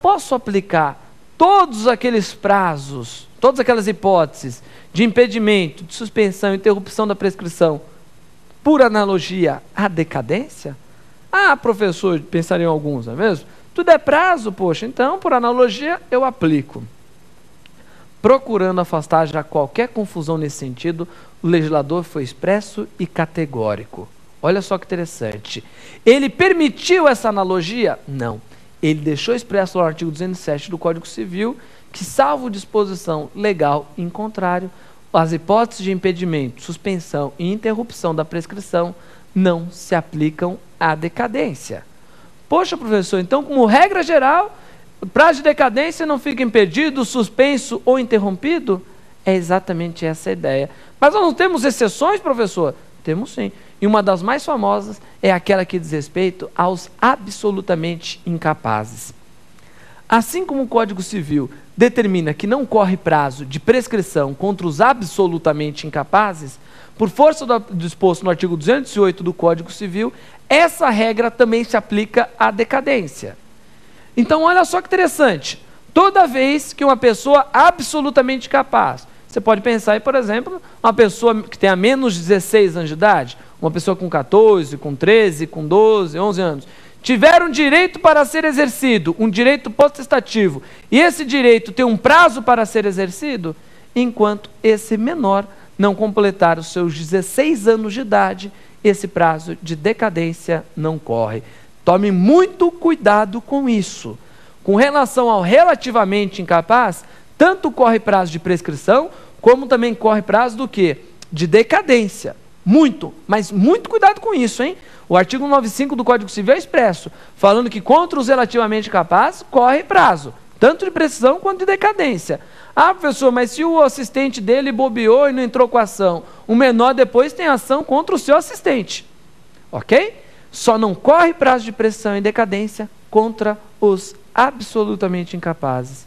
posso aplicar todos aqueles prazos, todas aquelas hipóteses de impedimento, de suspensão, interrupção da prescrição, por analogia à decadência? Ah, professor, pensariam alguns, não é mesmo? Tudo é prazo, poxa, então, por analogia, eu aplico. Procurando afastar já qualquer confusão nesse sentido, o legislador foi expresso e categórico. Olha só que interessante. Ele permitiu essa analogia? Não. Ele deixou expresso no artigo 207 do Código Civil que, salvo disposição legal em contrário, as hipóteses de impedimento, suspensão e interrupção da prescrição não se aplicam à decadência. Poxa, professor, então, como regra geral, o prazo de decadência não fica impedido, suspenso ou interrompido? É exatamente essa a ideia. Mas nós não temos exceções, professor? Temos sim. E uma das mais famosas é aquela que diz respeito aos absolutamente incapazes. Assim como o Código Civil determina que não corre prazo de prescrição contra os absolutamente incapazes, por força do disposto no artigo 208 do Código Civil, essa regra também se aplica à decadência. Então, olha só que interessante. Toda vez que uma pessoa absolutamente capaz, você pode pensar em, por exemplo, uma pessoa que tenha menos de 16 anos de idade, uma pessoa com 14, com 13, com 12, 11 anos, tiver um direito para ser exercido, um direito potestativo, e esse direito tem um prazo para ser exercido, enquanto esse menor não completar os seus 16 anos de idade, esse prazo de decadência não corre. Tome muito cuidado com isso. Com relação ao relativamente incapaz, tanto corre prazo de prescrição, como também corre prazo do quê? De decadência. Muito, mas muito cuidado com isso, hein? O artigo 95 do Código Civil é expresso, falando que contra os relativamente capazes corre prazo, tanto de prescrição quanto de decadência. Ah, professor, mas se o assistente dele bobeou e não entrou com a ação, o menor depois tem ação contra o seu assistente. Ok? Só não corre prazo de prescrição e decadência contra os absolutamente incapazes.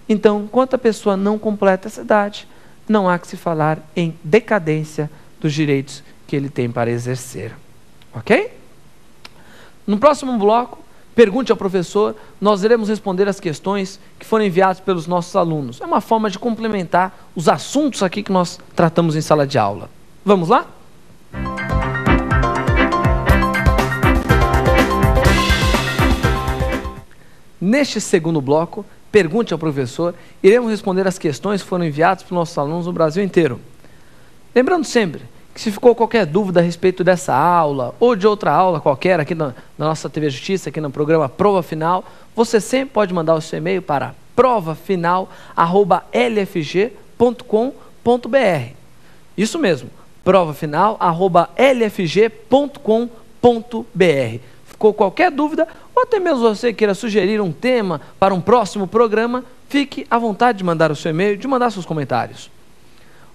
Então, enquanto a pessoa não completa essa idade, não há que se falar em decadência dos direitos que ele tem para exercer. Ok? No próximo bloco, pergunte ao professor, nós iremos responder as questões que foram enviadas pelos nossos alunos. É uma forma de complementar os assuntos aqui que nós tratamos em sala de aula. Vamos lá? Neste segundo bloco, pergunte ao professor, iremos responder as questões que foram enviadas pelos nossos alunos no Brasil inteiro. Lembrando sempre que se ficou qualquer dúvida a respeito dessa aula ou de outra aula qualquer aqui na nossa TV Justiça, aqui no programa Prova Final, você sempre pode mandar o seu e-mail para provafinal@lfg.com.br. Isso mesmo, provafinal@lfg.com.br. Ficou qualquer dúvida, ou até mesmo você queira sugerir um tema para um próximo programa, fique à vontade de mandar o seu e-mail, de mandar seus comentários.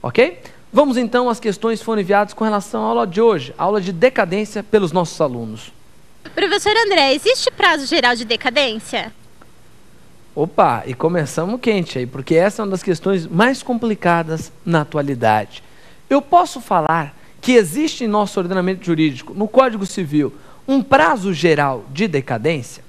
Ok? Vamos então às questões que foram enviadas com relação à aula de hoje, a aula de decadência pelos nossos alunos. Professor André, existe prazo geral de decadência? Opa, e começamos quente aí, porque essa é uma das questões mais complicadas na atualidade. Eu posso falar que existe em nosso ordenamento jurídico, no Código Civil, um prazo geral de decadência?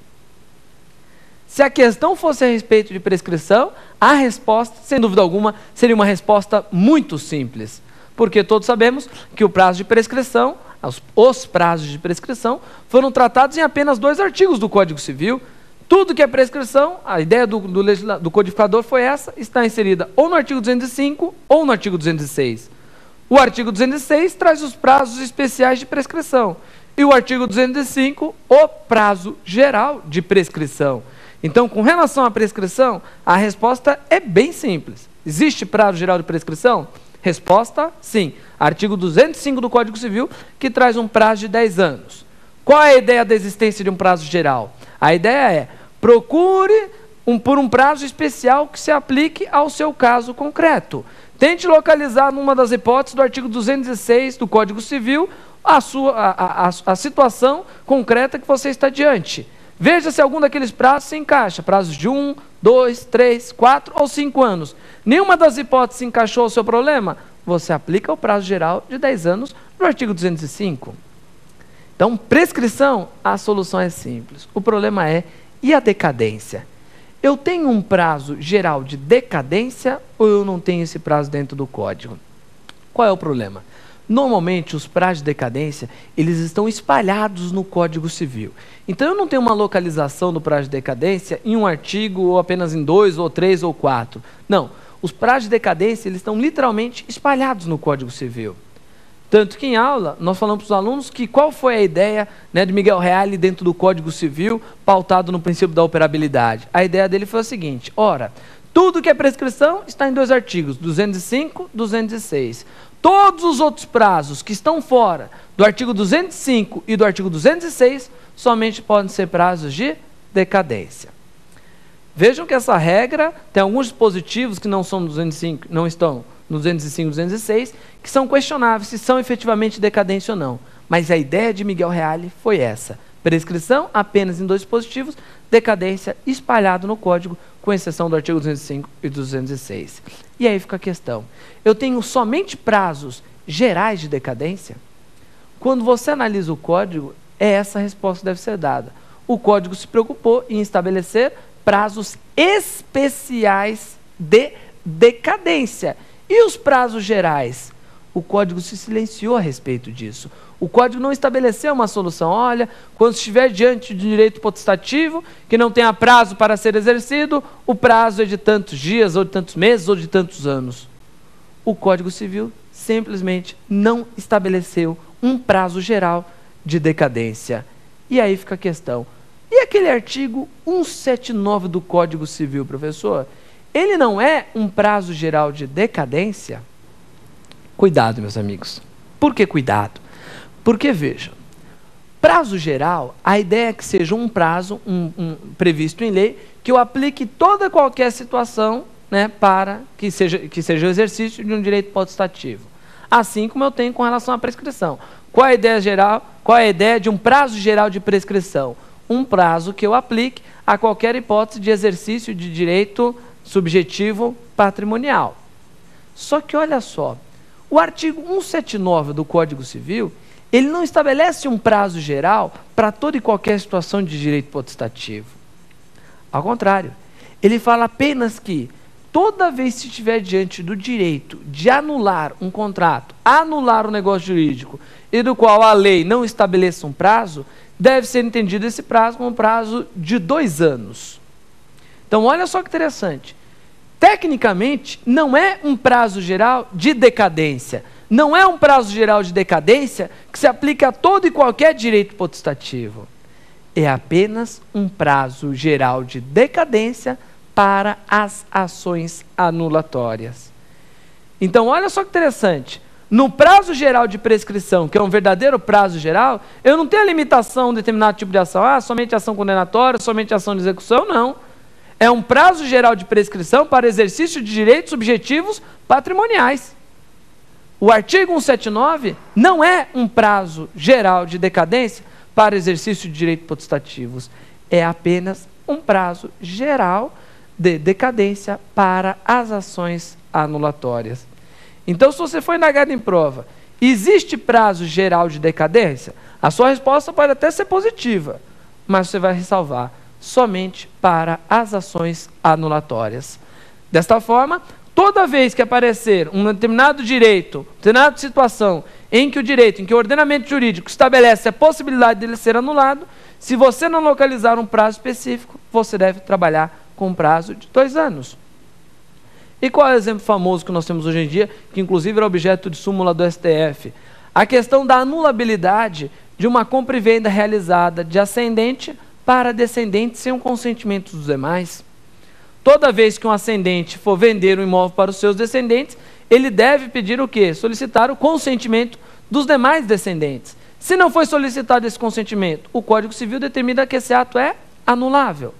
Se a questão fosse a respeito de prescrição, a resposta, sem dúvida alguma, seria uma resposta muito simples. Porque todos sabemos que o prazo de prescrição, os prazos de prescrição, foram tratados em apenas 2 artigos do Código Civil. Tudo que é prescrição, a ideia do codificador foi essa, está inserida ou no artigo 205 ou no artigo 206. O artigo 206 traz os prazos especiais de prescrição. E o artigo 205, o prazo geral de prescrição. Então, com relação à prescrição, a resposta é bem simples. Existe prazo geral de prescrição? Resposta, sim. Artigo 205 do Código Civil, que traz um prazo de 10 anos. Qual é a ideia da existência de um prazo geral? A ideia é, procure por um prazo especial que se aplique ao seu caso concreto. Tente localizar numa das hipóteses do artigo 206 do Código Civil a situação concreta que você está diante. Veja se algum daqueles prazos se encaixa, prazos de 1, 2, 3, 4 ou 5 anos. Nenhuma das hipóteses se encaixou ao seu problema, você aplica o prazo geral de 10 anos no artigo 205. Então, prescrição, a solução é simples. O problema é, e a decadência? eu tenho um prazo geral de decadência ou eu não tenho esse prazo dentro do código? Qual é o problema? Normalmente, os prazos de decadência, eles estão espalhados no Código Civil. Então, eu não tenho uma localização do prazo de decadência em um artigo, ou apenas em 2, ou 3, ou 4. Não, os prazos de decadência, eles estão literalmente espalhados no Código Civil. Tanto que em aula, nós falamos para os alunos que qual foi a ideia, né, de Miguel Reale dentro do Código Civil, pautado no princípio da operabilidade. A ideia dele foi a seguinte: ora, tudo que é prescrição está em 2 artigos, 205, 206. Todos os outros prazos que estão fora do artigo 205 e do artigo 206 somente podem ser prazos de decadência. Vejam que essa regra tem alguns dispositivos que não são no 205, não estão no 205 e 206, que são questionáveis se são efetivamente decadência ou não. Mas a ideia de Miguel Reale foi essa: prescrição apenas em 2 dispositivos, decadência espalhado no código, com exceção do artigo 205 e 206. E aí fica a questão: eu tenho somente prazos gerais de decadência? Quando você analisa o código, é essa a resposta que deve ser dada. O código se preocupou em estabelecer prazos especiais de decadência. E os prazos gerais? O código se silenciou a respeito disso. O código não estabeleceu uma solução. Olha, quando estiver diante de direito potestativo, que não tenha prazo para ser exercido, o prazo é de tantos dias, ou de tantos meses, ou de tantos anos. O Código Civil simplesmente não estabeleceu um prazo geral de decadência. E aí fica a questão: e aquele artigo 179 do Código Civil, professor? Ele não é um prazo geral de decadência? Cuidado, meus amigos. Por que cuidado? Porque, veja, prazo geral, a ideia é que seja um prazo previsto em lei, que eu aplique toda qualquer situação, né, para que seja o exercício de um direito potestativo. Assim como eu tenho com relação à prescrição. Qual é a ideia geral? Qual é a ideia de um prazo geral de prescrição? Um prazo que eu aplique a qualquer hipótese de exercício de direito subjetivo patrimonial. Só que olha só, o artigo 179 do Código Civil, ele não estabelece um prazo geral para toda e qualquer situação de direito potestativo. Ao contrário, ele fala apenas que toda vez que estiver diante do direito de anular um contrato, anular um negócio jurídico, e do qual a lei não estabeleça um prazo, deve ser entendido esse prazo como um prazo de 2 anos. Então, olha só que interessante. Tecnicamente, não é um prazo geral de decadência. Não é um prazo geral de decadência que se aplica a todo e qualquer direito potestativo. É apenas um prazo geral de decadência para as ações anulatórias. Então, olha só que interessante. No prazo geral de prescrição, que é um verdadeiro prazo geral, eu não tenho a limitação de determinado tipo de ação. Somente ação condenatória, somente ação de execução, não. É um prazo geral de prescrição para exercício de direitos subjetivos patrimoniais. O artigo 179 não é um prazo geral de decadência para exercício de direitos potestativos. É apenas um prazo geral de decadência para as ações anulatórias. Então, se você for indagado em prova, existe prazo geral de decadência? A sua resposta pode até ser positiva, mas você vai ressalvar somente para as ações anulatórias. Desta forma, toda vez que aparecer um determinado direito, determinada situação em que o ordenamento jurídico estabelece a possibilidade dele ser anulado, se você não localizar um prazo específico, você deve trabalhar com um prazo de 2 anos. E qual é o exemplo famoso que nós temos hoje em dia, que inclusive era objeto de súmula do STF? A questão da anulabilidade de uma compra e venda realizada de ascendente para descendente sem o consentimento dos demais. Toda vez que um ascendente for vender um imóvel para os seus descendentes, ele deve pedir o quê? Solicitar o consentimento dos demais descendentes. Se não foi solicitado esse consentimento, o Código Civil determina que esse ato é anulável.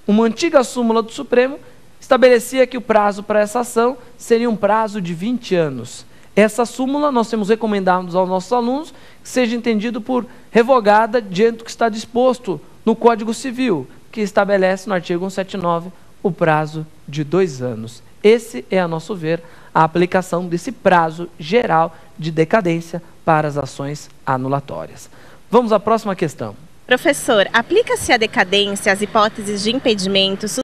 Uma antiga súmula do Supremo estabelecia que o prazo para essa ação seria um prazo de 20 anos. Essa súmula nós temos recomendado aos nossos alunos que seja entendido por revogada diante do que está disposto no Código Civil, que estabelece no artigo 179 o prazo de 2 anos. Esse é, a nosso ver, a aplicação desse prazo geral de decadência para as ações anulatórias. Vamos à próxima questão. Professor, aplica-se a decadência às hipóteses de impedimento